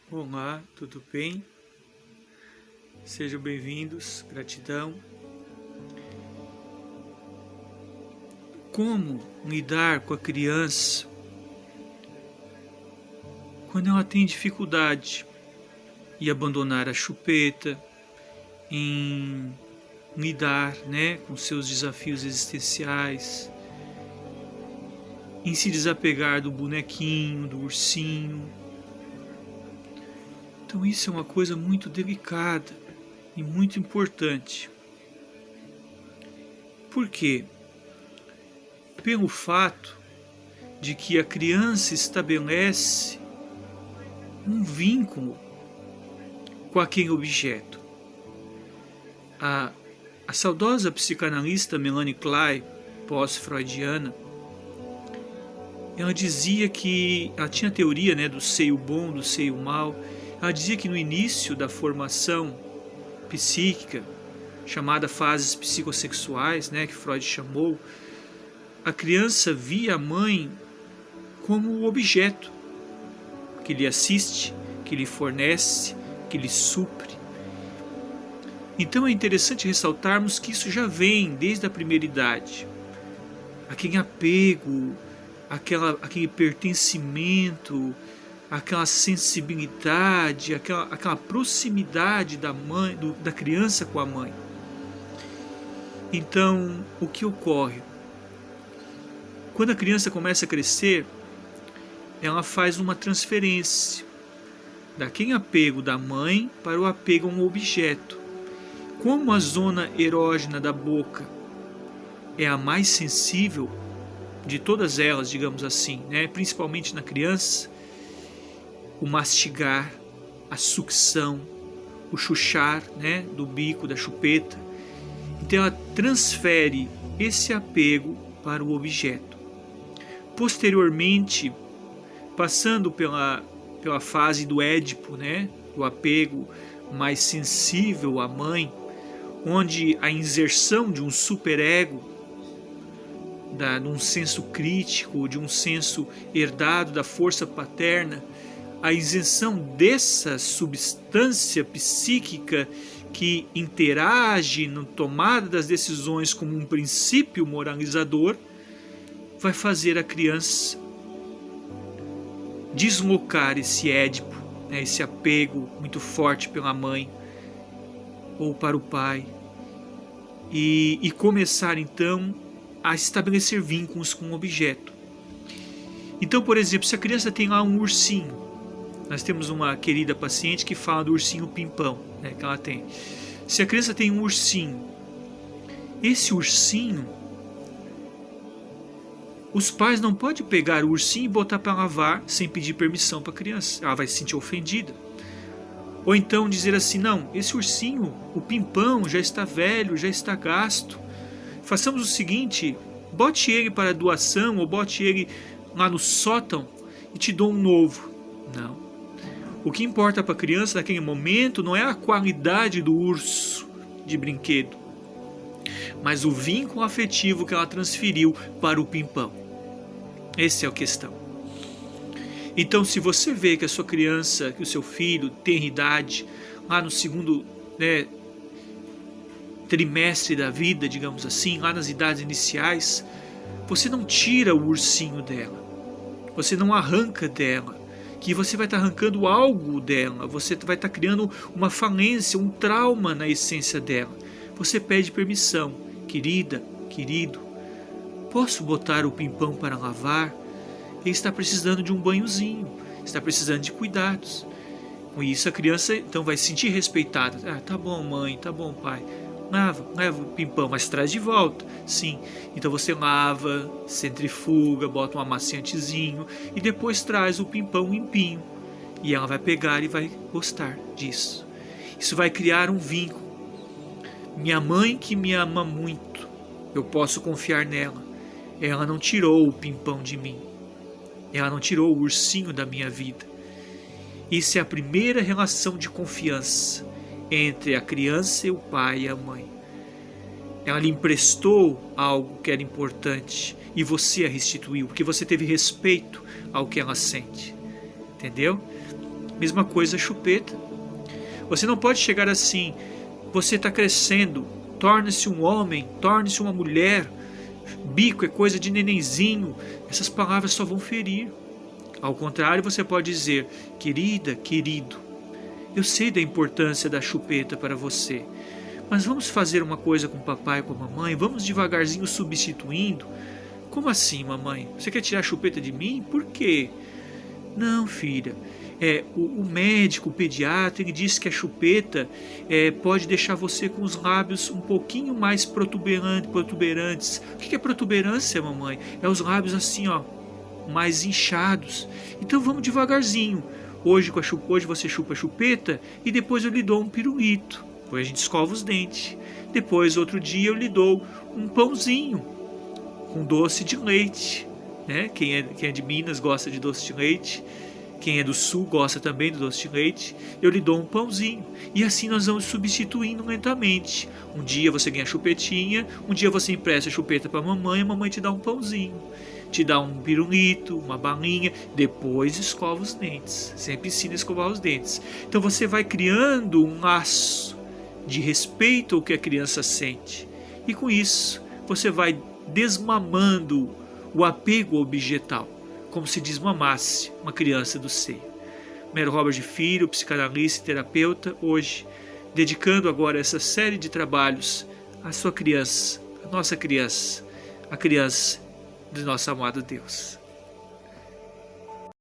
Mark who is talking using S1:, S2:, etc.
S1: Olá, tudo bem? Sejam bem-vindos, gratidão. Como lidar com a criança quando ela tem dificuldade em abandonar a chupeta, em lidar, com seus desafios existenciais, em se desapegar do bonequinho, do ursinho. Então isso é uma coisa muito delicada e muito importante. Por quê? Pelo fato de que a criança estabelece um vínculo com aquele objeto. A saudosa psicanalista Melanie Klein, pós-freudiana, ela dizia que ela tinha a teoria do seio bom, do seio mau. Ela dizia que no início da formação psíquica, chamada fases psicossexuais, que Freud chamou, a criança via a mãe como o objeto que lhe assiste, que lhe fornece, que lhe supre. Então é interessante ressaltarmos que isso já vem desde a primeira idade. Aquele apego, aquele pertencimento, aquela sensibilidade, aquela proximidade da criança com a mãe. Então, o que ocorre? Quando a criança começa a crescer, ela faz uma transferência daquele apego da mãe para o apego a um objeto. Como a zona erógena da boca é a mais sensível de todas elas, digamos assim, principalmente na criança, o mastigar, a sucção, o chuchar do bico, da chupeta. Então ela transfere esse apego para o objeto. Posteriormente, passando pela fase do Édipo, o apego mais sensível à mãe, onde a inserção de um superego, de um senso crítico, de um senso herdado da força paterna, a isenção dessa substância psíquica que interage na tomada das decisões como um princípio moralizador, vai fazer a criança deslocar esse Édipo, esse apego muito forte pela mãe ou para o pai, e começar então a estabelecer vínculos com o objeto. Então, por exemplo, se a criança tem lá um ursinho, nós temos uma querida paciente que fala do ursinho Pimpão, que ela tem. Se a criança tem um ursinho, esse ursinho, os pais não podem pegar o ursinho e botar para lavar sem pedir permissão para a criança. Ela vai se sentir ofendida. Ou então dizer assim, não, esse ursinho, o Pimpão, já está velho, já está gasto. Façamos o seguinte, bote ele para doação ou bote ele lá no sótão e te dou um novo. Não. O que importa para a criança naquele momento não é a qualidade do urso de brinquedo, mas o vínculo afetivo que ela transferiu para o Pimpão. Essa é a questão. Então, se você vê que a sua criança, que o seu filho tem idade, lá no segundo trimestre da vida, digamos assim, lá nas idades iniciais, você não tira o ursinho dela, você não arranca dela, que você vai estar arrancando algo dela, você vai estar criando uma falência, um trauma na essência dela. Você pede permissão, querida, querido, posso botar o Pimpão para lavar? Ele está precisando de um banhozinho, está precisando de cuidados. Com isso a criança então vai se sentir respeitada. Ah, tá bom mãe, tá bom pai, leva o Pimpão, mas traz de volta. Sim, então você lava, centrifuga, bota um amaciantezinho e depois traz o Pimpão limpinho. E ela vai pegar e vai gostar disso. Isso vai criar um vínculo. Minha mãe que me ama muito, eu posso confiar nela. Ela não tirou o Pimpão de mim. Ela não tirou o ursinho da minha vida. Isso é a primeira relação de confiança entre a criança e o pai e a mãe. Ela lhe emprestou algo que era importante e você a restituiu, porque você teve respeito ao que ela sente. Entendeu? Mesma coisa a chupeta. Você não pode chegar assim, você está crescendo, torne-se um homem, torne-se uma mulher, bico é coisa de nenenzinho, essas palavras só vão ferir. Ao contrário, você pode dizer, querida, querido, eu sei da importância da chupeta para você, mas vamos fazer uma coisa com o papai e com a mamãe, vamos devagarzinho substituindo. Como assim, mamãe? Você quer tirar a chupeta de mim? Por quê? Não, filha. O médico, o pediatra, ele disse que a chupeta pode deixar você com os lábios um pouquinho mais protuberantes. O que é protuberância, mamãe? É os lábios assim, ó, mais inchados. Então vamos devagarzinho. Hoje você chupa a chupeta e depois eu lhe dou um pirulito. Depois a gente escova os dentes. Depois, outro dia, eu lhe dou um pãozinho com doce de leite. Né? Quem é de Minas gosta de doce de leite. Quem é do sul gosta também do doce de leite. Eu lhe dou um pãozinho. E assim nós vamos substituindo lentamente. Um dia você ganha chupetinha, um dia você empresta a chupeta para a mamãe te dá um pãozinho. Te dá um pirulito, uma balinha, depois escova os dentes. Sempre ensina a escovar os dentes. Então você vai criando um laço de respeito ao que a criança sente. E com isso você vai desmamando o apego objetal, como se desmamasse uma criança do seio. Mero Robert Filho, psicanalista e terapeuta, hoje dedicando agora essa série de trabalhos à sua criança, à nossa criança, a criança de nosso amado Deus.